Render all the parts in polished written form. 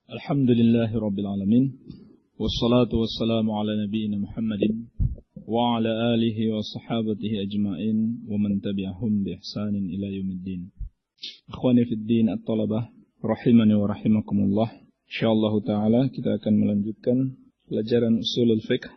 Alhamdulillahi Rabbil Alamin. Wassalatu wassalamu ala nabiyyina Muhammadin wa ala alihi wa sahabatihi ajma'in wa man tabi'ahum bi ihsanin ila yaumiddin. Ikhwani fid din at-talabah rahimani wa rahimakumullah. Insyaallah taala kita akan melanjutkan pelajaran usulul fiqh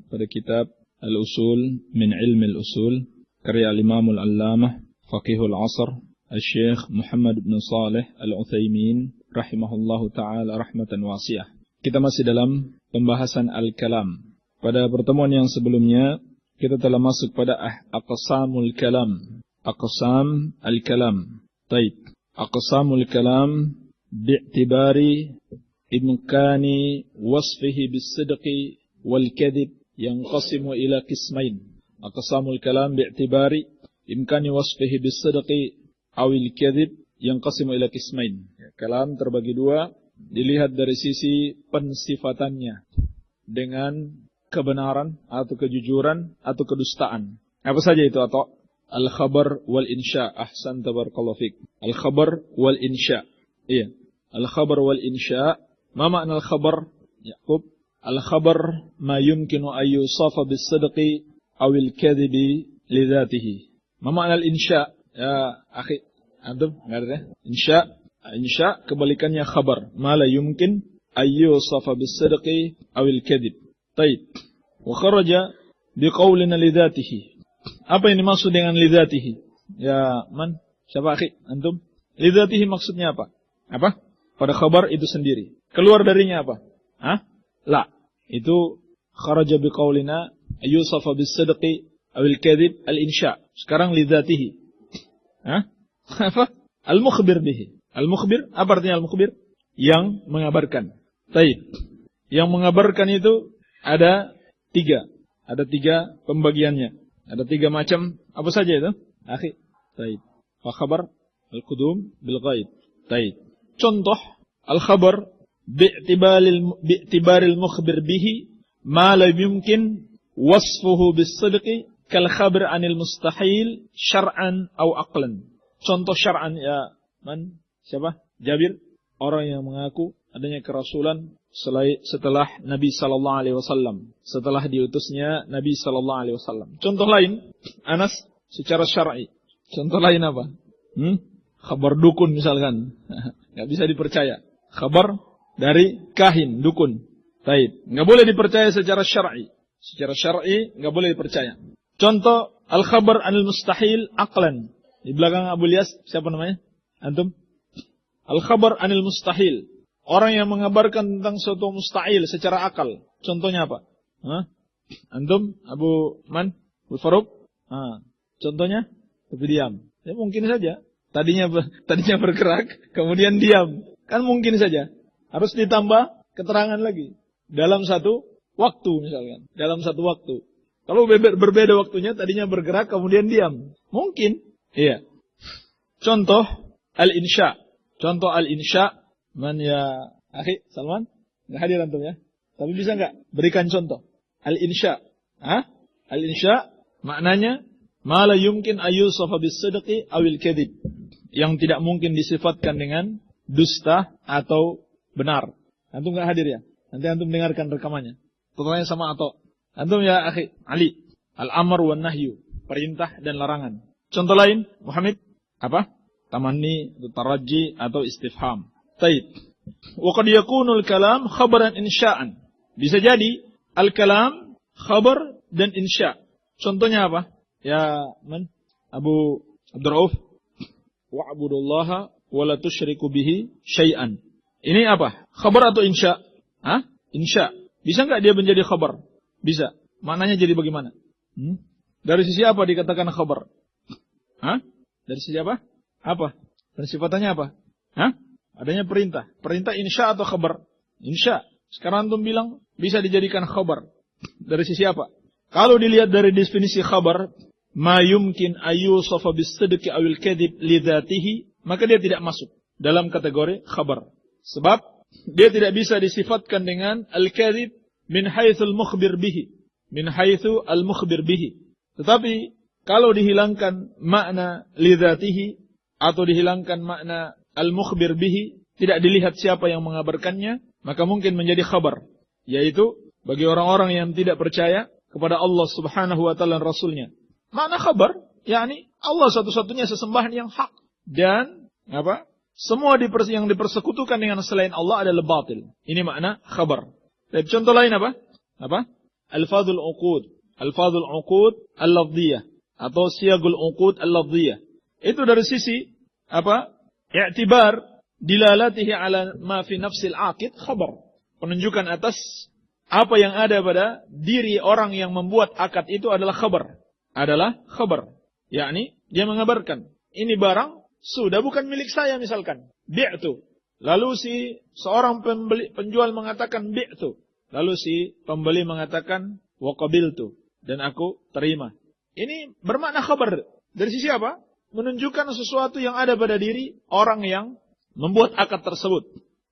pada kitab Al-Usul min Ilmi al-Usul karya Al-Imam Al-Allamah Faqihul Asr Al-Syekh Muhammad bin Shalih Al-Utsaimin rahimahullahu ta'ala rahmatan wasi'ah. Kita masih dalam pembahasan al-kalam. Pada pertemuan yang sebelumnya, kita telah masuk pada aqsamul kalam. Aqsam al-kalam. Taib. Aqsamul kalam bi'tibari imkani wasfihi bis-sidqi wal-kadhib yanqasimu ila qismain. Aqsamul kalam bi'tibari imkani wasfihi bis-sidqi awil kadhib yanqasimu ila qismain. Kalam terbagi dua, dilihat dari sisi pensifatannya dengan kebenaran atau kejujuran atau kedustaan. Apa saja itu atau al-khabar wal insya. Ahsan tabarakallahu fik. Al-khabar wal insya. Iya. Al-khabar wal insya. Ma makna al-khabar? Yaqub. Al-khabar ma yumkinu an yusafa bis-sidqi aw al-kadhibi li dhatihi. Ma makna al-insya? Ya, akhi. Antum enggak ada? Insya kebalikannya khabar. Ma la yumkin ayyusafa bis-sidqi aw al-kadhib. Taib. Wa kharaja biqaulina li dhatihi. Apa yang dimaksud dengan li dhatihi? Ya, man? Siapa akhi? Antum? Li dhatihi maksudnya apa? Apa? Pada khabar itu sendiri. Keluar darinya apa? Hah? La. Itu kharaja biqaulina ayyusafa bis-sidqi aw al-kadhib al-insya. Sekarang li dhatihi. Hah? Apa? Al-mukhbir bihi. Al-mukhbir, apa artinya al-mukhbir? Yang mengabarkan. Taib. Yang mengabarkan itu ada tiga. Ada tiga pembagiannya. Ada tiga macam. Apa saja itu? Akhi. Taib. Al-khabar, al-qudum, bil-ghaib. Taib. Contoh, al-khabar bi'tibaril mukhbir bihi ma la yumkin wasfuhu bis-sidqi kal-khabir anil mustahil syar'an aw aqlan. Contoh syar'an ya, man? Siapa? Jabir, orang yang mengaku adanya kerasulan setelah Nabi sallallahu alaihi wasallam, setelah diutusnya Nabi sallallahu alaihi wasallam. Contoh lain, Anas secara syar'i. Contoh lain apa? Khabar dukun misalkan. Enggak bisa dipercaya. Khabar dari kahin, dukun. Baik, enggak boleh dipercaya secara syar'i. Secara syar'i enggak boleh dipercaya. Contoh al-khabar anil mustahil aqlan. Di belakang Abu Ilyas siapa namanya? Antum? Al-khabar anil mustahil. Orang yang mengabarkan tentang suatu mustahil secara akal. Contohnya apa? Hah? Antum? Abu Man? Abu Faruq? Contohnya? Tapi diam. Ya mungkin saja. Tadinya bergerak, kemudian diam. Kan mungkin saja. Harus ditambah keterangan lagi. Dalam satu waktu misalkan. Dalam satu waktu. Kalau berbeda waktunya, tadinya bergerak, kemudian diam. Mungkin. Iya. Contoh al-insya. Contoh al-insya. Man ya akhi Salman? Enggak hadir antum ya? Tapi bisa enggak berikan contoh? Al-insya. Al-insya maknanya ma la yumkin ayyusafa bis-sidqi awil kadhib. Yang tidak mungkin disifatkan dengan dusta atau benar. Antum enggak hadir ya? Nanti antum dengarkan rekamannya. Pertanyaan sama atau antum ya akhi Ali. Al-amr wan nahyu, perintah dan larangan. Contoh lain, Muhammad, apa? Tamanni, taraji, atau istifham. Taib. Wa qad yakunul kalam khabaran insya'an. Bisa jadi al-kalam khabar dan insya'. Contohnya apa? Ya, man? Abu Abdurrauf. Wa'budullaha wa la tusyriku bihi syai'an. Ini apa? Khabar atau insya'? Insya'. Bisa enggak dia menjadi khabar? Bisa. Maknanya jadi bagaimana? Dari sisi apa dikatakan khabar? Dari sisi apa? Apa? Dan sifatannya apa? Adanya perintah. Perintah insya atau khabar? Insya. Sekarang antum bilang bisa dijadikan khabar. Dari sisi apa? Kalau dilihat dari definisi khabar, ma yumkin ayyusafa bis-sidqi awil kadhib li dhatihi, maka dia tidak masuk dalam kategori khabar. Sebab dia tidak bisa disifatkan dengan al-kadhib min haitsu al-mukhbir bihi. Min haitsu al-mukhbir bihi. Tetapi kalau dihilangkan makna li dhatihi atau dihilangkan makna al-mukhbir bihi, tidak dilihat siapa yang mengabarkannya, maka mungkin menjadi khabar. Yaitu bagi orang-orang yang tidak percaya kepada Allah Subhanahu wa taala dan Rasulnya. Makna khabar, yakni Allah satu-satunya sesembahan yang hak. Dan semua yang dipersekutukan dengan selain Allah adalah batil. Ini makna khabar. Dan contoh lain apa? Al-fadhul uqud. Al-fadhul uqud al-lafdhiyah. Atau siyagul uqud al-lafdhiyah. Itu dari sisi i'tibar dilalatihi ala ma fi nafsil aqid khabar. Penunjukan atas apa yang ada pada diri orang yang membuat akad itu adalah khabar. Yakni dia mengabarkan, ini barang sudah bukan milik saya misalkan. Bi'tu. Lalu seorang penjual mengatakan bi'tu. Lalu pembeli mengatakan wa qabiltu. Dan aku terima. Ini bermakna khabar. Dari sisi apa? Menunjukkan sesuatu yang ada pada diri orang yang membuat akad tersebut.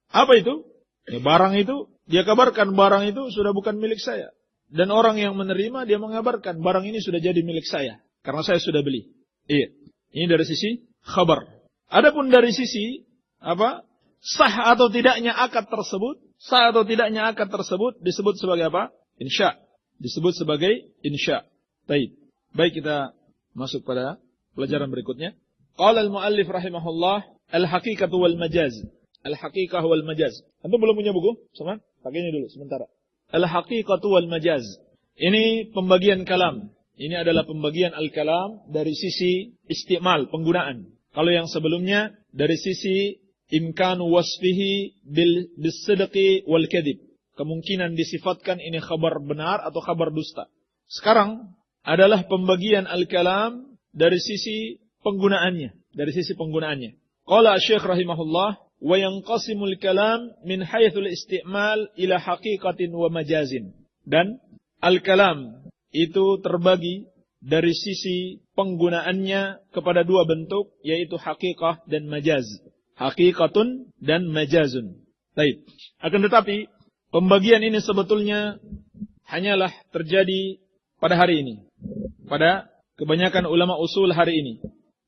Apa itu? Ya, barang itu, dia kabarkan barang itu sudah bukan milik saya. Dan orang yang menerima, dia mengabarkan barang ini sudah jadi milik saya. Karena saya sudah beli. Iya. Ini dari sisi khabar. Adapun dari sisi, sah atau tidaknya akad tersebut, disebut sebagai apa? Insya. Disebut sebagai insya. Baik, kita masuk pada pelajaran berikutnya. Qala al-muallif rahimahullah, al-haqiqatu wal majaz. Al-haqiqah wal majaz. Antum belum punya buku? Sama? Pakai ini dulu sementara. Al-haqiqatu wal majaz. Ini pembagian kalam. Ini adalah pembagian al-kalam dari sisi istimal, penggunaan. Kalau yang sebelumnya dari sisi imkan wasfihi bis-sidqi wal kadhib. Kemungkinan disifatkan ini khabar benar atau khabar dusta. Sekarang adalah pembagian al-kalam dari sisi penggunaannya. Qala Syekh rahimahullah, wa yanqasimul kalam min haitsul isti'mal ila haqiqatin wa majazin. Dan al-kalam itu terbagi dari sisi penggunaannya kepada dua bentuk, yaitu haqiqah dan majaz. Haqiqatun dan majazun. Baik. Akan tetapi pembagian ini sebetulnya hanyalah terjadi pada hari ini. Pada kebanyakan ulama usul hari ini.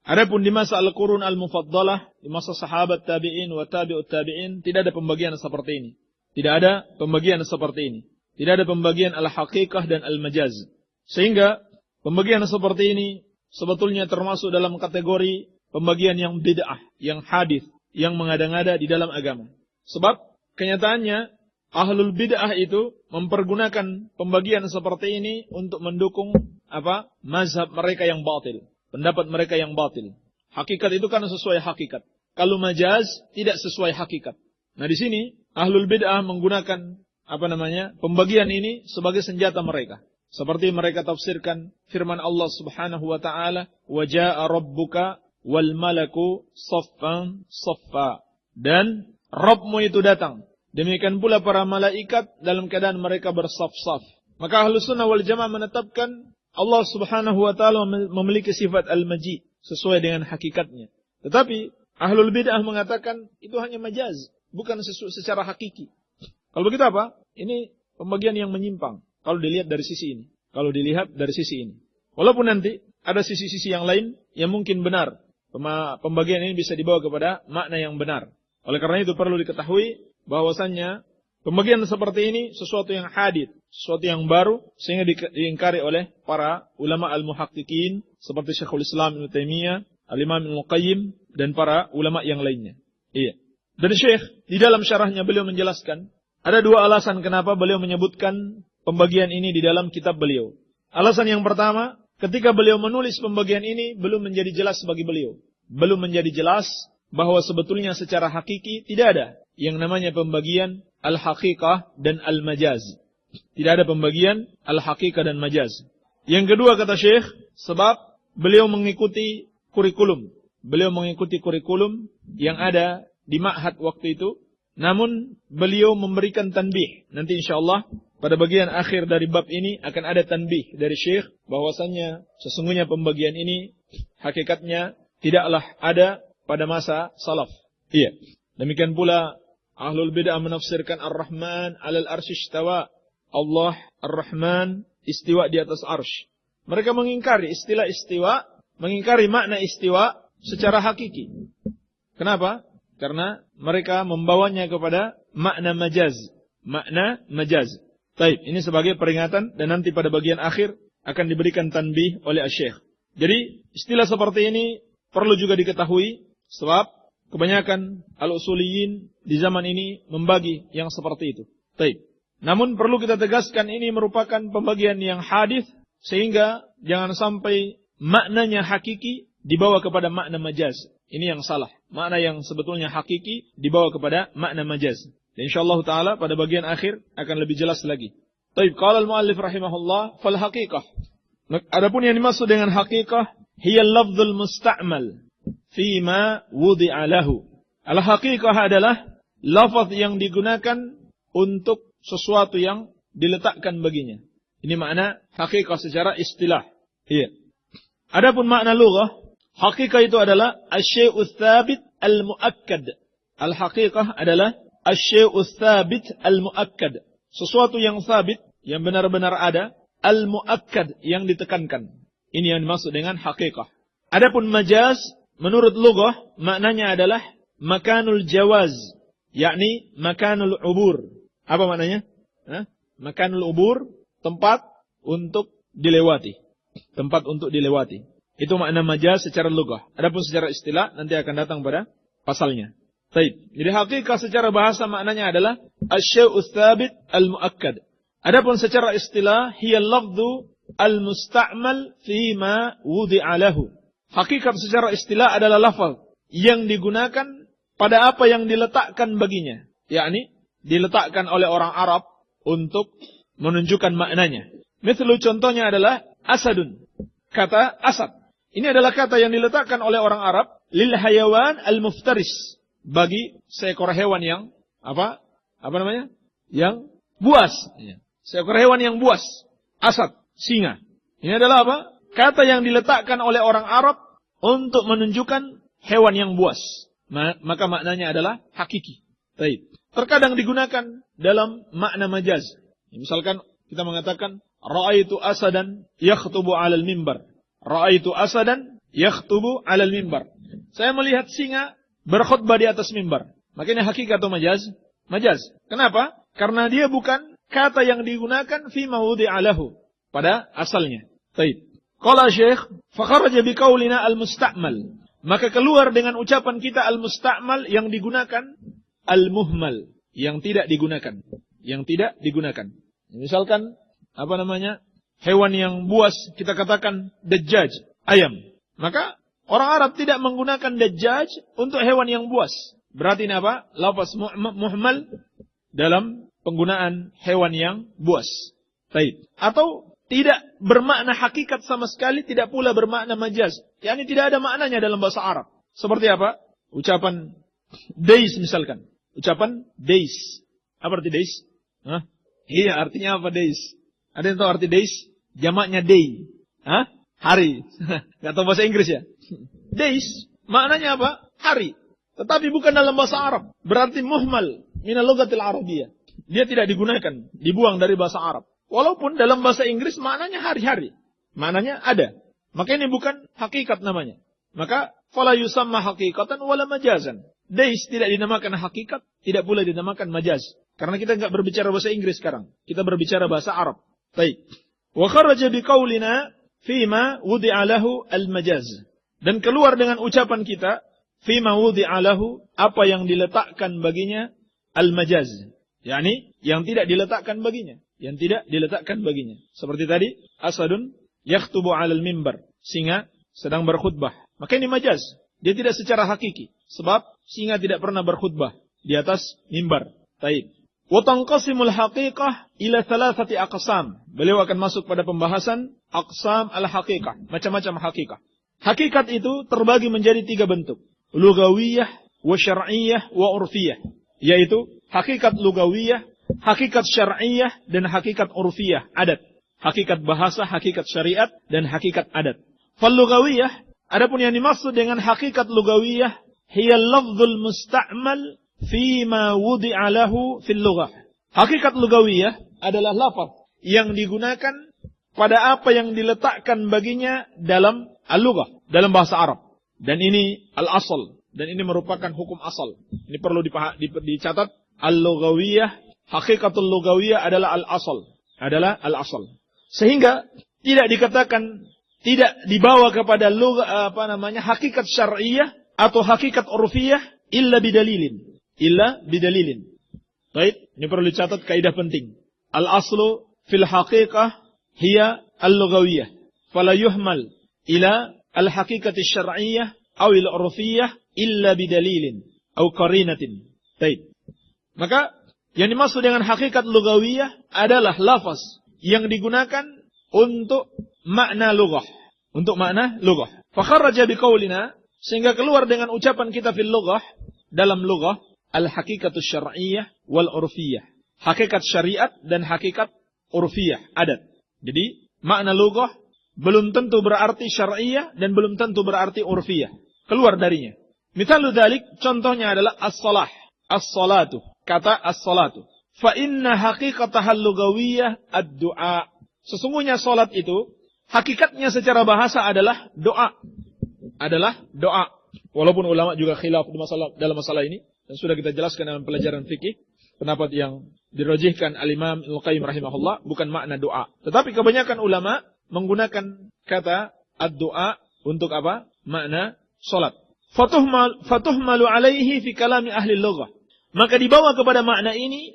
Adapun di masa al-qurun al-mufaddalah, di masa sahabat tabi'in wa tabi'ut tabi'in, tidak ada pembagian seperti ini. Tidak ada pembagian seperti ini. Tidak ada pembagian al-haqiqah dan al-majaz. Sehingga pembagian seperti ini sebetulnya termasuk dalam kategori pembagian yang bid'ah, yang hadis, yang mengada-ngada di dalam agama. Sebab kenyataannya ahlul bid'ah itu mempergunakan pembagian seperti ini untuk mendukung mazhab mereka yang batil. Pendapat mereka yang batil. Hakikat itu kan sesuai hakikat. Kalau majaz tidak sesuai hakikat. Nah di sini ahlul bid'ah menggunakan pembagian ini sebagai senjata mereka. Seperti mereka tafsirkan firman Allah Subhanahu wa taala, "Wa jaa'a rabbuka wal malaku saffan saffa." Dan Rabbmu itu datang. Demikian pula para malaikat dalam keadaan mereka bersaf-saf. Maka Ahlus Sunnah wal Jamaah menetapkan Allah Subhanahu wa taala memiliki sifat al-maji sesuai dengan hakikatnya. Tetapi Ahlul Bid'ah mengatakan itu hanya majaz, bukan secara hakiki. Kalau begitu apa? Ini pembagian yang menyimpang kalau dilihat dari sisi ini. Walaupun nanti ada sisi-sisi yang lain yang mungkin benar. Pembagian ini bisa dibawa kepada makna yang benar. Oleh karena itu perlu diketahui bahwasannya pembagian seperti ini sesuatu yang hadits, sesuatu yang baru, sehingga diingkari oleh para ulama al-muhaqqiqin seperti Syekhul Islam Ibnu Taimiyah, Al-Imam Ibnu Qayyim dan para ulama yang lainnya. Iya. Dan Syekh di dalam syarahnya beliau menjelaskan ada dua alasan kenapa beliau menyebutkan pembagian ini di dalam kitab beliau. Alasan yang pertama, ketika beliau menulis pembagian ini belum menjadi jelas bagi beliau. Belum menjadi jelas bahwa sebetulnya secara hakiki tidak ada yang namanya pembagian al-haqiqah dan al-majaz. Tidak ada pembagian al-haqiqah dan majaz. Yang kedua kata Syekh, sebab beliau mengikuti kurikulum. Beliau mengikuti kurikulum yang ada di ma'had waktu itu. Namun beliau memberikan tanbih. Nanti insyaAllah pada bagian akhir dari bab ini akan ada tanbih dari Syekh bahwasannya sesungguhnya pembagian ini hakikatnya tidaklah ada pada masa salaf. Iya. Demikian pula Ahlul Bid'ah menafsirkan Ar-Rahman 'alal arsy istawa. Allah Ar-Rahman istiwa di atas arsy. Mereka mengingkari istilah istiwa, mengingkari makna istiwa secara hakiki. Kenapa? Karena mereka membawanya kepada makna majaz. Makna majaz. Baik, ini sebagai peringatan dan nanti pada bagian akhir akan diberikan tanbih oleh Asy-Syaikh. Jadi, istilah seperti ini perlu juga diketahui sebab kebanyakan al-usuliyin di zaman ini membagi yang seperti itu. Baik. Namun perlu kita tegaskan ini merupakan pembagian yang hadis sehingga jangan sampai maknanya hakiki dibawa kepada makna majaz. Ini yang salah. Makna yang sebetulnya hakiki dibawa kepada makna majaz. Dan insyaallah taala pada bagian akhir akan lebih jelas lagi. Baik, qala al-muallif rahimahullah fal haqiqah. Adapun yang dimaksud dengan haqiqah hiya al-lafdzul musta'mal fi ma wudi'a lahu. Al-haqiqah adalah lafaz yang digunakan untuk sesuatu yang diletakkan baginya. Ini makna haqiqah secara istilah. Iya. Adapun makna lughah, haqiqah itu adalah asy-syai'u tsabit al-muakkad. Al-haqiqah adalah asy-syai'u tsabit al-muakkad. Sesuatu yang sabit, yang benar-benar ada, al-muakkad, yang ditekankan. Ini yang dimaksud dengan haqiqah. Adapun majaz, menurut lughah, maknanya adalah makanul jawaz, yakni makanul ubur. Apa maknanya? Makanul ubur, tempat untuk dilewati. Tempat untuk dilewati. Itu makna majaz secara lughah. Adapun secara istilah, nanti akan datang pada pasalnya. Baik. Jadi haqiqah secara bahasa maknanya adalah asy-syai'u tsabit al-muakkad. Adapun secara istilah hiya al-lafdhu al-musta'mal fi ma wudi'a lahu. Hakikat secara istilah adalah lafaz yang digunakan pada apa yang diletakkan baginya, yakni diletakkan oleh orang Arab untuk menunjukkan maknanya. Misal contohnya adalah asadun. Kata asad. Ini adalah kata yang diletakkan oleh orang Arab lil hayawan al-muftaris. Bagi seekor hewan yang apa namanya? Yang buas. Seekor hewan yang buas. Asad, singa. Ini adalah apa? Kata yang diletakkan oleh orang Arab untuk menunjukkan hewan yang buas. Maka maknanya adalah hakiki. Baik. Terkadang digunakan dalam makna majaz. Misalkan kita mengatakan ra'aitu asadan yakhtubu 'alal mimbar. Ra'aitu asadan yakhtubu 'alal mimbar. Saya melihat singa berkhutbah di atas mimbar. Makanya hakikat atau majaz? Majaz. Kenapa? Karena dia bukan kata yang digunakan fi mawdi'a lahu, pada asalnya. Baik. Qala Syekh, fa kharaja bi qaulina al-musta'mal. Maka keluar dengan ucapan kita al-musta'mal yang digunakan, al-muhmal yang tidak digunakan. Yang tidak digunakan. Misalkan apa namanya? Hewan yang buas kita katakan dajjaj, ayam. Maka orang Arab tidak menggunakan dajjaj untuk hewan yang buas. Berarti ini apa? Lafaz muhmal dalam penggunaan hewan yang buas. Baik. Atau tidak bermakna hakikat sama sekali, tidak pula bermakna majaz. Yani tidak ada maknanya dalam bahasa Arab. Seperti apa? Ucapan dais misalkan. Ucapan dais. Apa arti dais? Iya, artinya apa dais? Ada yang tahu arti dais? Jamaknya day. Hari. Gak tahu bahasa Inggris ya? Days, maknanya apa? Hari. Tetapi bukan dalam bahasa Arab. Berarti muhmal minal lughatil arabiyyah. Dia tidak digunakan, dibuang dari bahasa Arab. Walaupun dalam bahasa Inggris maknanya hari-hari. Maknanya ada. Maka ini bukan hakikat namanya. Maka fala yusamma haqiqatan wala majazan. Days tidak dinamakan hakikat, tidak pula dinamakan majaz. Karena kita enggak berbicara bahasa Inggris sekarang. Kita berbicara bahasa Arab. Baik. Wa kharaja biqaulina fima wudi'a lahu al-majaz. Dan keluar dengan ucapan kita fima wudi'a lahu, apa yang diletakkan baginya al-majaz. Yani yang tidak diletakkan baginya, yang tidak diletakkan baginya. Seperti tadi, asadun yakhtubu 'alal mimbar. Singa sedang berkhutbah. Maka ini majaz. Dia tidak secara hakiki, sebab singa tidak pernah berkhutbah di atas mimbar. Baik. Wa tanqasimul haqiqah ila thalathati aqsam. Beliau akan masuk pada pembahasan aqsam al-haqiqah, macam-macam hakikat. Hakikat itu terbagi menjadi 3 bentuk. Lugawiyah, wa syar'iyyah, wa urfiyah. Yaitu hakikat lugawiyah, hakikat syar'iyyah, dan hakikat urfiyah, adat. Hakikat bahasa, hakikat syariat, dan hakikat adat. Fal lugawiyah, adapun yang dimaksud dengan hakikat lugawiyah, hiya lafdzul musta'mal fima wudi'a lahu fil lughah. Hakikat lugawiyah adalah lafaz yang digunakan pada apa yang diletakkan baginya dalam al-lughah, dalam bahasa Arab. Dan ini al-asal, dan ini merupakan hukum asal. Ini perlu dicatat. Al-lughawiyah, hakikatul lughawiyah adalah al-asal. Adalah al-asal. Sehingga tidak dikatakan, tidak dibawa kepada hakikat syar'iyah atau hakikat urfiyah illa bidalilin. Illa bidalilin. Baik, ini perlu dicatat kaidah penting. Al-aslu fil haqiqah hiya al-lughawiyah. Fala yuhmal ila al-haqiqati syar'iyyah aw al-urfiyah illa bidalilin aw qarinatin. Baik. Maka yang dimaksud dengan hakikat lughawiyah adalah lafaz yang digunakan untuk makna lughah, untuk makna lughah. Fa kharaja biqaulina, sehingga keluar dengan ucapan kita fil lughah, dalam lughah, al-haqiqatu syar'iyyah wal urfiyah. Hakikat syariat dan hakikat urfiyah, adat. Jadi makna lughah belum tentu berarti syar'iyyah dan belum tentu berarti urfiyah. Keluar darinya. Mithalu dzalik, contohnya adalah as-salah, as-salatu. Kata as-salatu. Fa inna haqiqatahal lughawiyah ad-du'a. Sesungguhnya salat itu hakikatnya secara bahasa adalah doa. Adalah doa. Walaupun ulama juga khilaf dalam masalah ini dan sudah kita jelaskan dalam pelajaran fikih, pendapat yang dirajihkan al-Imam Al-Qayyim rahimahullah bukan makna doa. Tetapi kebanyakan ulama menggunakan kata ad-du'a untuk apa? Makna salat. Fatuhmalu alaihi fi kalami ahli lughah. Maka dibawa kepada makna ini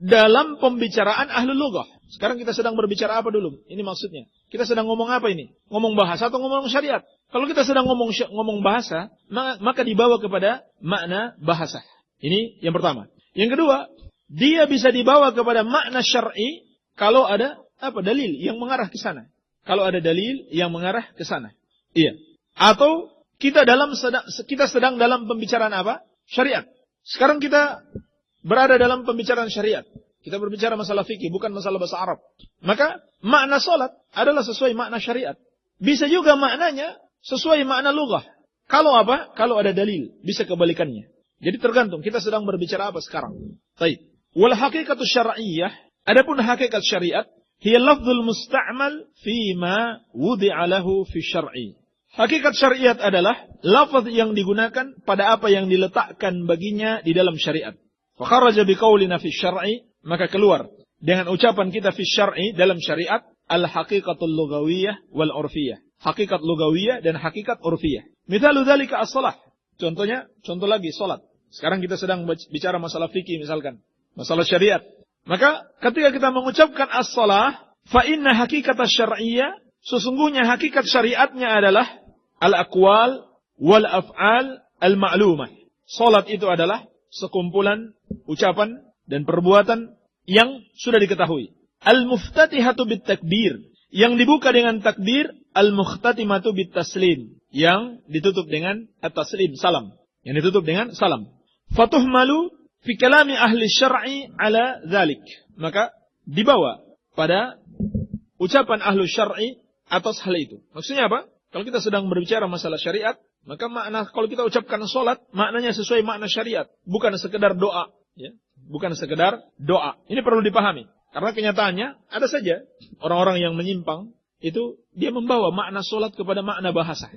dalam pembicaraan ahli lughah. Sekarang kita sedang berbicara apa dulu? Ini maksudnya. Kita sedang ngomong apa ini? Ngomong bahasa atau ngomong syariat? Kalau kita sedang ngomong bahasa, maka dibawa kepada makna bahasa. Ini yang pertama. Yang kedua, dia bisa dibawa kepada makna syar'i kalau ada dalil yang mengarah ke sana. Kalau ada dalil yang mengarah ke sana. Iya. Atau kita sedang dalam pembicaraan apa? Syariat. Sekarang kita berada dalam pembicaraan syariat. Kita berbicara masalah fikih, bukan masalah bahasa Arab. Maka makna salat adalah sesuai makna syariat. Bisa juga maknanya sesuai makna lughah. Kalau apa? Kalau ada dalil, bisa kebalikannya. Jadi tergantung kita sedang berbicara apa sekarang. Baik. Wal haqiqatu syar'iyyah, adapun hakikat syariat, hiya lafzul musta'mal fi ma wudi'a lahu fi syar'i. Hakikat syariat adalah lafaz yang digunakan pada apa yang diletakkan baginya di dalam syariat. Fa kharaja biqaulina fi syar'i, maka keluar dengan ucapan kita fi syar'i dalam syariat al-haqiqatul lughawiyah wal urfiyah. Hakikat lughawiyah dan hakikat urfiyah. Mithalu dzalika as-shalah. Contoh lagi salat. Sekarang kita sedang bicara masalah fikih misalkan, masalah syariat. Maka ketika kita mengucapkan as-shalah, fa inna haqiqata syar'iyyah, sesungguhnya hakikat syariatnya adalah al-aqwal wal af'al al-ma'lumah. Salat itu adalah sekumpulan ucapan dan perbuatan yang sudah diketahui. Al-muftatihatu bit takbir, yang dibuka dengan takbir, al-mukhtatimatu bit taslim, yang ditutup dengan at-taslim, salam. Yang ditutup dengan salam. Fatuhmalu fi kalami ahli syar'i ala dzalik. Maka dibawa pada ucapan ahli syar'i atas hal itu. Maksudnya apa? Kalau kita sedang berbicara masalah syariat, maka makna kalau kita ucapkan salat, maknanya sesuai makna syariat, bukan sekedar doa, ya. Bukan sekedar doa. Ini perlu dipahami. Karena kenyataannya ada saja orang-orang yang menyimpang itu dia membawa makna salat kepada makna bahasa.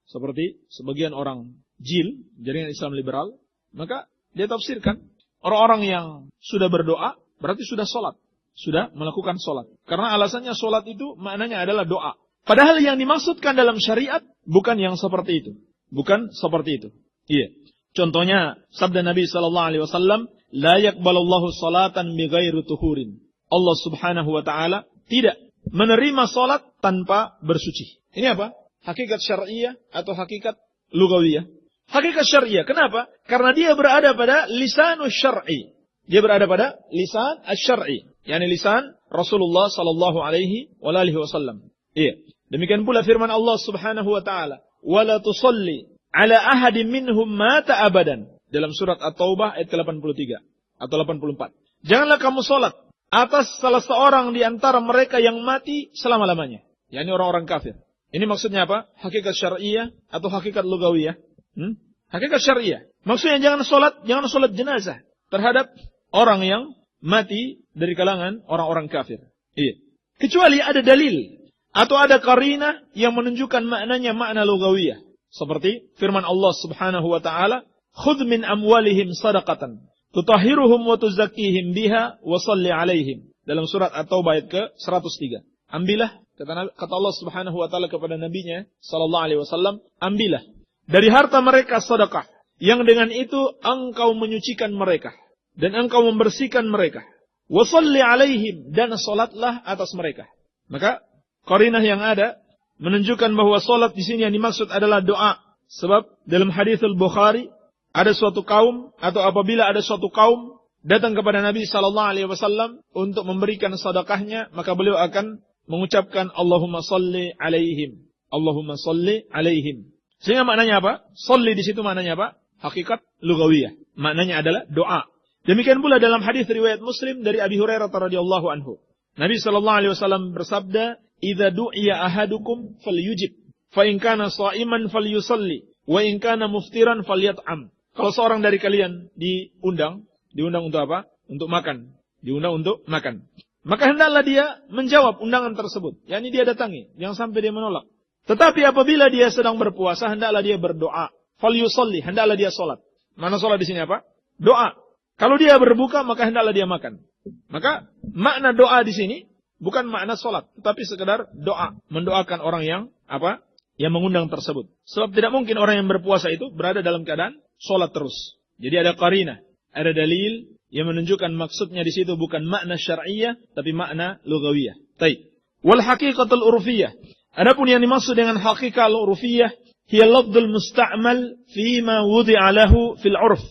Seperti sebagian orang jil, jaringan Islam liberal, maka dia tafsirkan orang-orang yang sudah berdoa berarti sudah salat, sudah melakukan salat. Karena alasannya salat itu maknanya adalah doa. Padahal yang dimaksudkan dalam syariat bukan yang seperti itu. Bukan seperti itu. Iya. Contohnya sabda Nabi sallallahu alaihi wasallam, la yaqbalullahu salatan bighairi tuhurin. Allah Subhanahu wa taala tidak menerima salat tanpa bersuci. Ini apa? Hakikat syar'iyyah atau hakikat lughawiyah? Hakikat syar'iyyah. Kenapa? Karena dia berada pada lisanus syar'i. Dia berada pada lisan asy-syar'i, yakni lisan Rasulullah sallallahu alaihi wasallam. Iya. Demikian pula firman Allah Subhanahu wa taala, "Wala tusalli ala ahadin minhum mata abadan." Dalam surat At-Taubah ayat ke-83 atau 84. Janganlah kamu salat atas salah seorang di antara mereka yang mati selama-lamanya, yakni orang-orang kafir. Ini maksudnya apa? Hakikat syar'iyyah atau hakikat lughawiyah? Hakikat syar'iyyah. Maksudnya jangan salat jenazah terhadap orang yang mati dari kalangan orang-orang kafir. Iya. Kecuali ada dalil atau ada qarinah yang menunjukkan maknanya makna lughawiyah. Seperti firman Allah Subhanahu wa taala, "Khudh min amwalihim shadaqatan tutahhiruhum wa tuzakkihim biha wa shalli 'alaihim." Dalam surat At-Taubah ayat ke-103. Ambillah, kata Allah Subhanahu wa taala kepada nabinya sallallahu alaihi wasallam, ambillah dari harta mereka sedekah yang dengan itu engkau menyucikan mereka dan engkau membersihkan mereka. Wa shalli 'alaihim, dan salatlah atas mereka. Maka qarinah yang ada menunjukkan bahwa salat di sini yang dimaksud adalah doa. Sebab dalam hadis Al-Bukhari ada suatu kaum, atau apabila ada suatu kaum datang kepada Nabi sallallahu alaihi wasallam untuk memberikan sedekahnya, maka beliau akan mengucapkan Allahumma shalli 'alaihim. Allahumma shalli 'alaihim. Sehingga maknanya apa? Shalli di situ maknanya apa? Hakikat lugawiyah. Maknanya adalah doa. Demikian pula dalam hadis riwayat Muslim dari Abi Hurairah radhiyallahu anhu. Nabi sallallahu alaihi wasallam bersabda, "Idza du'iya ahadukum falyujib, fa in kana sha'iman falyusalli, wa in kana muftiran falyat'am." Kalau seorang dari kalian diundang untuk apa? Untuk makan. Diundang untuk makan. Maka hendaklah dia menjawab undangan tersebut. yakni dia datangi, jangan sampai dia menolak. Tetapi apabila dia sedang berpuasa, hendaklah dia berdoa. Falyusalli, hendaklah dia salat. Mana salat di sini apa? Doa. Kalau dia berbuka, maka hendaklah dia makan. Maka makna doa di sini bukan makna salat, tetapi sekedar doa, mendoakan orang yang apa? Yang mengundang tersebut. Sebab tidak mungkin orang yang berpuasa itu berada dalam keadaan salat terus. Jadi ada qarinah, ada dalil yang menunjukkan maksudnya di situ bukan makna syar'iyyah tapi makna lugawiyah. Baik. Wal haqiqatul urfiyah. Adapun yang dimaksud dengan haqiqah urfiyah, hiya lafdzul musta'mal fi ma wudi'a lahu fil 'urf.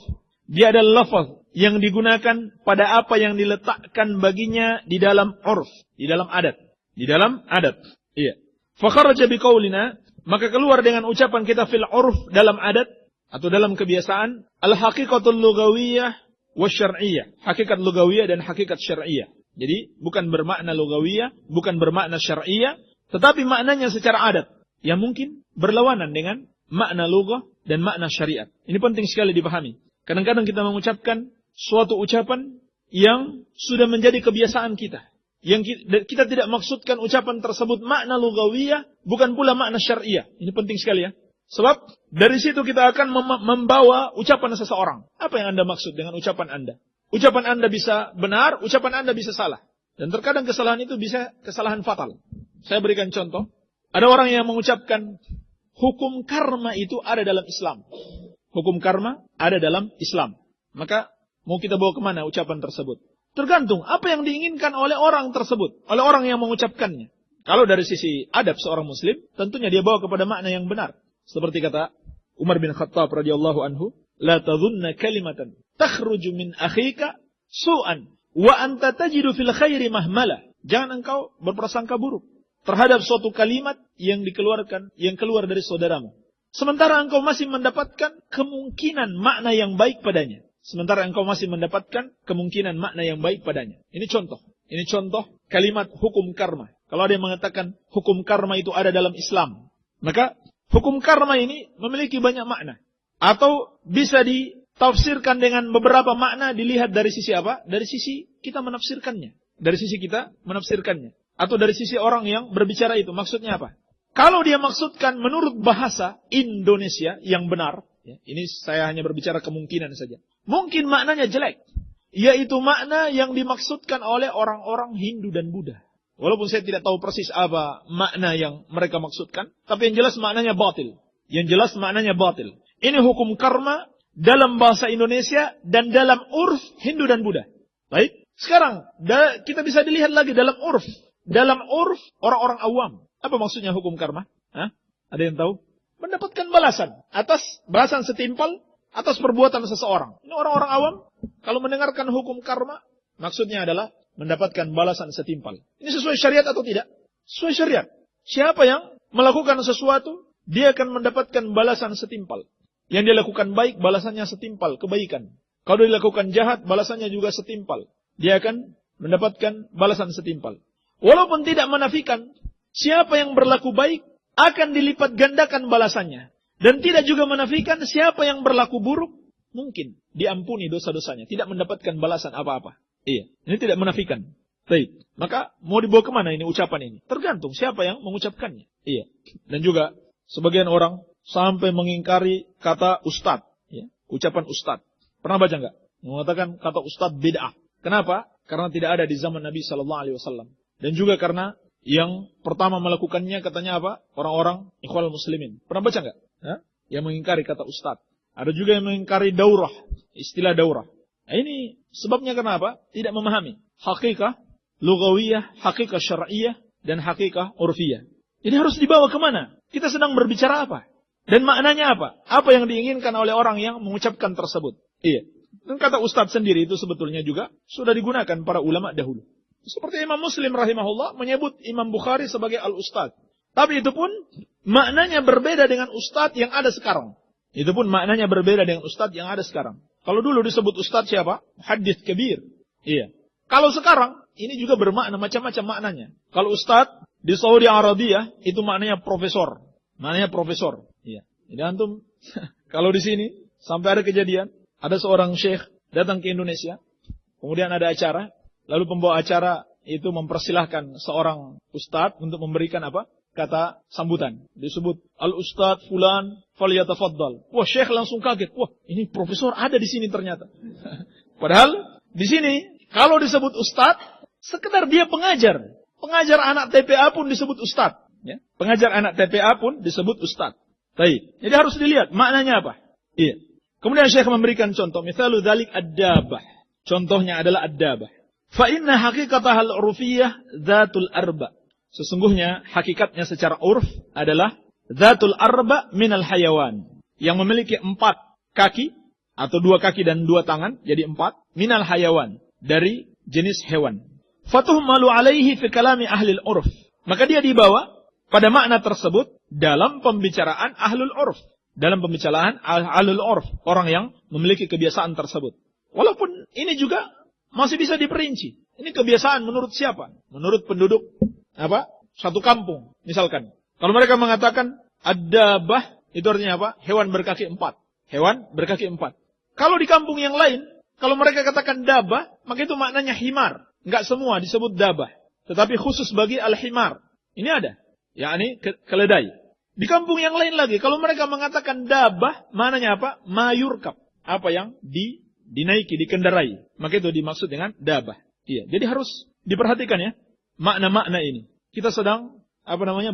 Dia adalah lafaz yang digunakan pada apa yang diletakkan baginya di dalam 'urf, di dalam adat. Di dalam adat. Iya. Fa kharaja biqaulina, maka keluar dengan ucapan kita fil 'urf, dalam adat atau dalam kebiasaan, al haqiqatul lugawiyyah wasyar'iyyah. Hakikat lugawiyah dan hakikat syar'iyyah. Jadi bukan bermakna lugawiyah, bukan bermakna syar'iyyah, tetapi maknanya secara adat yang mungkin berlawanan dengan makna lugah dan makna syariat. Ini penting sekali dipahami. Kadang-kadang kita mengucapkan suatu ucapan yang sudah menjadi kebiasaan kita. Yang kita tidak maksudkan ucapan tersebut makna lugawiyah, bukan pula makna syar'iyyah. Ini penting sekali ya. Sebab dari situ kita akan membawa ucapan seseorang. Apa yang Anda maksud dengan ucapan Anda? Ucapan Anda bisa benar, ucapan Anda bisa salah. Dan terkadang kesalahan itu bisa kesalahan fatal. Saya berikan contoh. Ada orang yang mengucapkan hukum karma itu ada dalam Islam. Hukum karma ada dalam Islam. Maka mau kita bawa kemana ucapan tersebut? Tergantung apa yang diinginkan oleh orang tersebut, oleh orang yang mengucapkannya. Kalau dari sisi adab seorang muslim, tentunya dia bawa kepada makna yang benar. Seperti kata Umar bin Khattab radhiyallahu anhu, "La tadhunna kalimatan takhruju min akhika su'an wa anta tajidu fil khairi mahmala." Jangan engkau berprasangka buruk terhadap suatu kalimat yang dikeluarkan, yang keluar dari saudaramu, sementara engkau masih mendapatkan kemungkinan makna yang baik padanya. Sementara engkau masih mendapatkan kemungkinan makna yang baik padanya. Ini contoh. Ini contoh kalimat hukum karma. Kalau ada yang mengatakan hukum karma itu ada dalam Islam, maka hukum karma ini memiliki banyak makna. Atau bisa ditafsirkan dengan beberapa makna, dilihat dari sisi apa? Dari sisi kita menafsirkannya. Dari sisi kita menafsirkannya. Atau dari sisi orang yang berbicara itu. Maksudnya apa? Kalau dia maksudkan menurut bahasa Indonesia yang benar, ya, ini saya hanya berbicara kemungkinan saja. Mungkin maknanya jelek. Yaitu makna yang dimaksudkan oleh orang-orang Hindu dan Buddha. Walaupun saya tidak tahu persis apa makna yang mereka maksudkan. Tapi yang jelas maknanya batil. Yang jelas maknanya batil. Ini hukum karma dalam bahasa Indonesia dan dalam urf Hindu dan Buddha. Baik. Sekarang kita bisa dilihat lagi dalam urf. Dalam urf orang-orang awam. Apa maksudnya hukum karma? Hah? Ada yang tahu? Mendapatkan balasan. Balasan setimpal atas perbuatan seseorang. Ini orang-orang awam. Kalau mendengarkan hukum karma, maksudnya adalah mendapatkan balasan setimpal. Ini sesuai syariat atau tidak? Sesuai syariat. Siapa yang melakukan sesuatu, dia akan mendapatkan balasan setimpal. Yang dia lakukan baik, balasannya setimpal, kebaikan. Kalau dia lakukan jahat, balasannya juga setimpal. Dia akan mendapatkan balasan setimpal. Walaupun tidak menafikan, siapa yang berlaku baik akan dilipat gandakan balasannya. Dan tidak juga menafikan siapa yang berlaku buruk, mungkin diampuni dosa-dosanya. Tidak mendapatkan balasan apa-apa. Iya, ini tidak menafikan. Baik, maka mau dibawa kemana ini ucapan ini? Tergantung siapa yang mengucapkannya. Iya, dan juga sebagian orang sampai mengingkari kata ustad, ya, ucapan ustad. Pernah baca enggak? Mengatakan kata ustad bid'ah. Kenapa? Karena tidak ada di zaman Nabi sallallahu alaihi wasallam. Dan juga karena yang pertama melakukannya katanya apa? Orang-orang ikhwal muslimin. Pernah baca enggak? Ya? Yang mengingkari kata ustad. Ada juga yang mengingkari daurah, istilah daurah. Nah, ini sebabnya kenapa? Tidak memahami hakikah lugawiyah, hakikah syar'iyah, dan hakikah urfiyah. Jadi harus dibawa kemana? Kita sedang berbicara apa? Dan maknanya apa? Apa yang diinginkan oleh orang yang mengucapkan tersebut? Iya. Dan kata ustadz sendiri itu sebetulnya juga sudah digunakan para ulama dahulu. Seperti Imam Muslim rahimahullah menyebut Imam Bukhari sebagai al-ustadz. Tapi itu pun maknanya berbeda dengan ustadz yang ada sekarang. Itu pun maknanya berbeda dengan ustadz yang ada sekarang. Kalau dulu disebut ustadz siapa? Muhaddits kabir. Iya. Kalau sekarang, ini juga bermakna macam-macam maknanya. Kalau ustadz di Saudi Arabia, itu maknanya profesor. Maknanya profesor. Iya. Jadi antum, kalau di sini, sampai ada kejadian, ada seorang syekh datang ke Indonesia, kemudian ada acara, lalu pembawa acara itu mempersilahkan seorang ustadz untuk memberikan apa? Kata sambutan. Disebut al-ustadz fulan falyatafaddal. Wah, syekh langsung kaget. Wah, ini profesor ada di sini ternyata. Padahal di sini kalau disebut ustadz, sekedar dia pengajar. Pengajar anak TPA pun disebut ustadz. Ya. Pengajar anak TPA pun disebut ustadz. Baik. Jadi harus dilihat maknanya apa. Iya. Kemudian syekh memberikan contoh. Mithalu dzalik ad-dabah. Contohnya adalah ad-dabah. Fa inna haqiqatah al-urfiyah dzatul arba. Sesungguhnya hakikatnya secara urf adalah dzatul arba minal hayawan. Yang memiliki 4 kaki atau 2 kaki dan 2 tangan, jadi 4 minal hayawan, dari jenis hewan. Fatuhmalu alaihi fi kalami ahli al-urf. Maka dia dibawa pada makna tersebut dalam pembicaraan ahlul urf. Dalam pembicaraan ahlul urf, orang yang memiliki kebiasaan tersebut. Walaupun ini juga masih bisa diperinci. Ini kebiasaan menurut siapa? Menurut penduduk apa? Satu kampung, misalkan. Kalau mereka mengatakan ad-dabah, itu artinya apa? Hewan berkaki 4. Hewan berkaki 4. Kalau di kampung yang lain, kalau mereka katakan dabah, maka itu maknanya himar. Enggak semua disebut dabah. Tetapi khusus bagi al-himar. Ini ada. Yakni keledai. Di kampung yang lain lagi, kalau mereka mengatakan dabah, maknanya apa? Mayurkab. Apa yang dinaiki, dikendarai. Maka itu dimaksud dengan dabah. Iya. Jadi harus diperhatikan ya. Makna-makna ini. Kita sedang,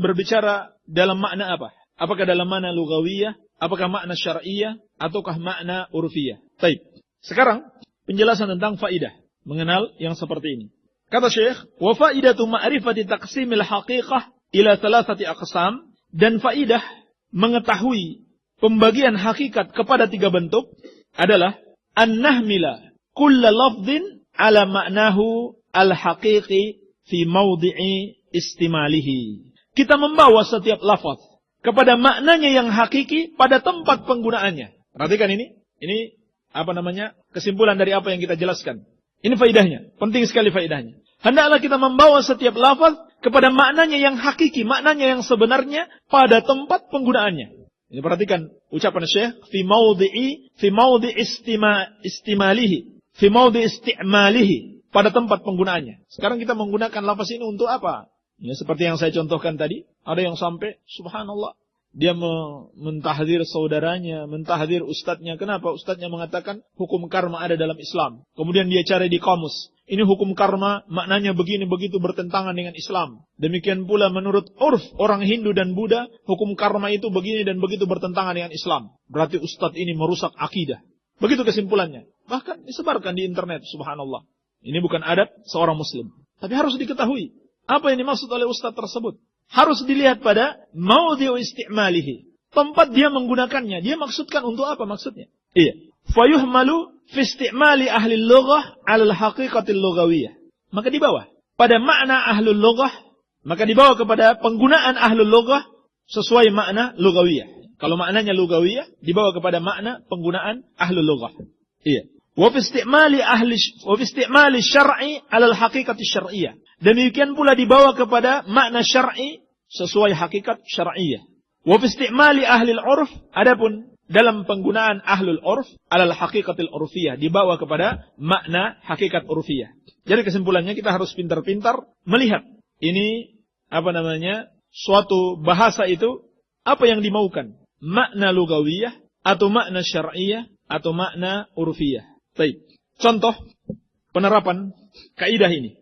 berbicara dalam makna apa? Apakah dalam makna lugawiyah? Apakah makna syar'iyah? Ataukah makna urfiyah? Baik. Sekarang, penjelasan tentang faidah. Mengenal yang seperti ini. Kata Syekh, wa faidatu ma'rifati taqsimil haqiqah ila thalathati aqsam. Dan faidah mengetahui pembagian hakikat kepada 3 bentuk adalah an-nahmila kulla lafdhin ala ma'nahu al-haqiqi fi mawdi'i istimalihi. Kita membawa setiap lafaz kepada maknanya yang hakiki pada tempat penggunaannya. Perhatikan ini. Ini kesimpulan dari apa yang kita jelaskan. Ini faidahnya. Penting sekali faidahnya. Hendaklah kita membawa setiap lafaz kepada maknanya yang hakiki, maknanya yang sebenarnya pada tempat penggunaannya. Ini perhatikan ucapan Syekh fi mawdi istimalihi, fi mawdi istimalihi, pada tempat penggunaannya. Sekarang kita menggunakan lafaz ini untuk apa? Ya, seperti yang saya contohkan tadi, ada yang sampai subhanallah dia mentahdir saudaranya, mentahdir ustadznya. Kenapa? Ustadznya mengatakan hukum karma ada dalam Islam. Kemudian dia cari di kamus. Ini hukum karma maknanya begini begitu bertentangan dengan Islam. Demikian pula menurut urf orang Hindu dan Buddha, hukum karma itu begini dan begitu bertentangan dengan Islam. Berarti ustadz ini merusak akidah. Begitu kesimpulannya. Bahkan disebarkan di internet, subhanallah. Ini bukan adat seorang muslim. Tapi harus diketahui apa yang dimaksud oleh ustadz tersebut. Harus dilihat pada maudhi'u istimalihi. Tempat dia menggunakannya. Dia maksudkan untuk apa maksudnya? Iya. Fayuhmalu fi istimali ahli lughah 'ala al-haqiqatil lughawiyah. Maka dibawa pada makna ahlul lughah, maka dibawa kepada penggunaan ahlul lughah sesuai makna lughawiyah. Kalau maknanya lughawiyah, dibawa kepada makna penggunaan ahlul lughah. Iya. Wa fi istimali syar'i 'ala al-haqiqati syar'iyyah. Demikian pula dibawa kepada makna syar'i sesuai hakikat syar'iyyah. Wa fi istimali ahli al-'urf, adapun dalam penggunaan ahlul 'urf 'ala al-haqiqatil urfiyah, dibawa kepada makna hakikat urfiyah. Jadi kesimpulannya kita harus pintar-pintar melihat ini suatu bahasa itu apa yang dimaukan. makna lugawiyah, atau makna syar'iyah, atau makna urfiyah. Baik. Contoh penerapan kaidah ini.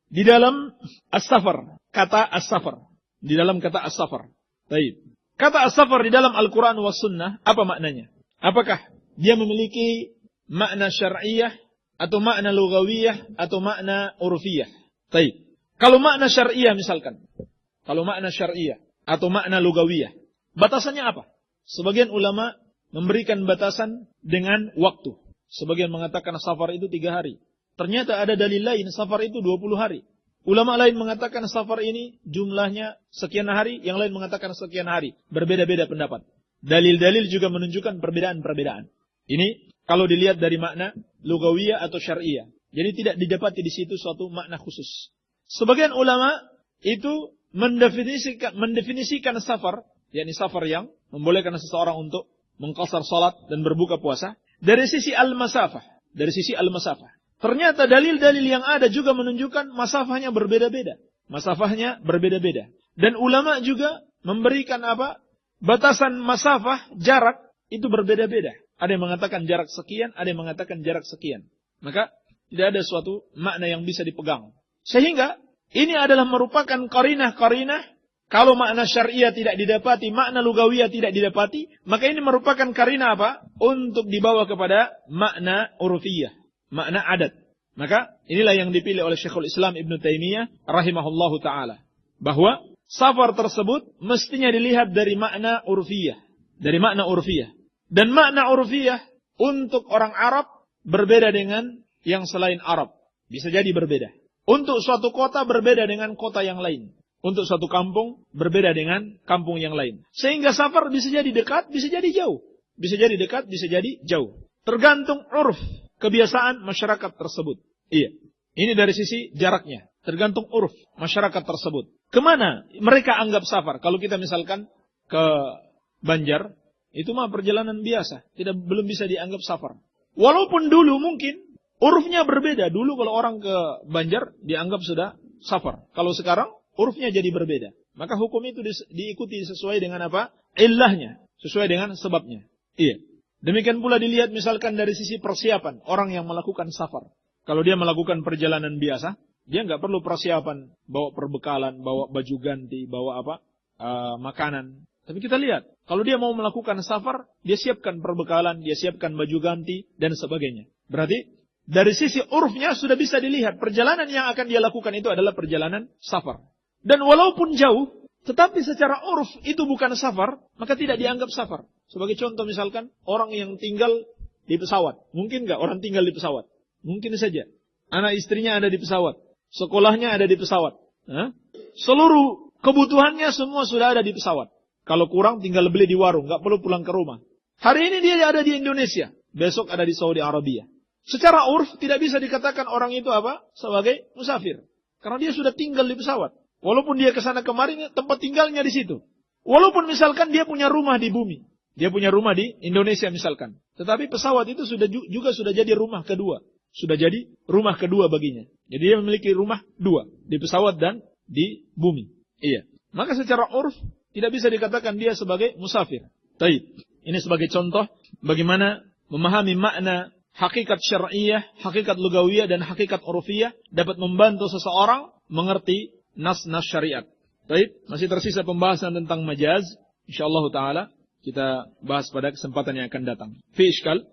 Di dalam as-safar, kata as-safar. Di dalam kata as-safar. Baik. Kata as-safar di dalam Al-Quran was sunnah, apa maknanya? Apakah dia memiliki makna syar'iyah, atau makna lugawiyah, atau makna urfiyah? Baik. Kalau makna syar'iyah misalkan. Kalau makna syar'iyah, atau makna lugawiyah. Batasannya apa? Sebagian ulama memberikan batasan dengan waktu. Sebagian mengatakan safar itu 3 hari. Ternyata ada dalil lain, safar itu 20 hari. Ulama lain mengatakan safar ini jumlahnya sekian hari, yang lain mengatakan sekian hari. Berbeda-beda pendapat. Dalil-dalil juga menunjukkan perbedaan-perbedaan. Ini kalau dilihat dari makna lugawiyah atau syar'iyah. Jadi tidak didapati di situ suatu makna khusus. Sebagian ulama itu mendefinisikan safar, yakni safar yang membolehkan seseorang untuk mengqasar salat dan berbuka puasa dari sisi al-masafah, Ternyata dalil-dalil yang ada juga menunjukkan masafahnya berbeda-beda. Dan ulama juga memberikan batasan masafah, jarak itu berbeda-beda. Ada yang mengatakan jarak sekian, ada yang mengatakan jarak sekian. Maka tidak ada suatu makna yang bisa dipegang. Sehingga ini adalah merupakan qarinah-qarinah. Kalau makna syariah tidak didapati, makna lugawiyah tidak didapati, maka ini merupakan qarinah untuk dibawa kepada makna urfiyah, makna adat. Maka inilah yang dipilih oleh Syekhul Islam Ibn Taimiyah rahimahullahu ta'ala. Bahwa safar tersebut mestinya dilihat dari makna urfiyah. Dan makna urfiyah untuk orang Arab berbeda dengan yang selain Arab. Bisa jadi berbeda. Untuk suatu kota berbeda dengan kota yang lain. Untuk suatu kampung berbeda dengan kampung yang lain. Sehingga safar bisa jadi dekat, bisa jadi jauh. Tergantung urf, kebiasaan masyarakat tersebut. Iya. Ini dari sisi jaraknya. Tergantung urf masyarakat tersebut. Kemana mereka anggap safar? Kalau kita misalkan ke Banjar, itu mah perjalanan biasa. Belum bisa dianggap safar. Walaupun dulu mungkin urufnya berbeda. Dulu kalau orang ke Banjar dianggap sudah safar. Kalau sekarang urufnya jadi berbeda. Maka hukum itu diikuti sesuai dengan illahnya. Sesuai dengan sebabnya. Iya. Demikian pula dilihat misalkan dari sisi persiapan orang yang melakukan safar. Kalau dia melakukan perjalanan biasa, dia nggak perlu persiapan, bawa perbekalan, bawa baju ganti, bawa makanan. Tapi kita lihat, kalau dia mau melakukan safar, dia siapkan perbekalan, dia siapkan baju ganti dan sebagainya. Berarti dari sisi urfnya sudah bisa dilihat perjalanan yang akan dia lakukan itu adalah perjalanan safar. Dan walaupun jauh, tetapi secara urf itu bukan safar, maka tidak dianggap safar. Sebagai contoh misalkan, orang yang tinggal di pesawat. Mungkin nggak orang tinggal di pesawat? Mungkin saja. Anak istrinya ada di pesawat. Sekolahnya ada di pesawat. Seluruh kebutuhannya semua sudah ada di pesawat. Kalau kurang tinggal beli di warung. Nggak perlu pulang ke rumah. Hari ini dia ada di Indonesia. Besok ada di Saudi Arabia. Secara urf tidak bisa dikatakan orang itu sebagai musafir. Karena dia sudah tinggal di pesawat. Walaupun dia ke sana kemari, tempat tinggalnya di situ. Walaupun misalkan dia punya rumah di bumi. Dia punya rumah di Indonesia misalkan. Tetapi pesawat itu juga sudah jadi rumah kedua. Sudah jadi rumah kedua baginya. Jadi dia memiliki rumah 2. Di pesawat dan di bumi. Iya. Maka secara urf tidak bisa dikatakan dia sebagai musafir. Taib. Ini sebagai contoh bagaimana memahami makna hakikat syar'iyah, hakikat lugawiyah dan hakikat urfiyah dapat membantu seseorang mengerti nas-nas syariat. Taib. Masih tersisa pembahasan tentang majaz. InsyaAllah ta'ala kita bahas pada kesempatan yang akan datang. Fi iskal.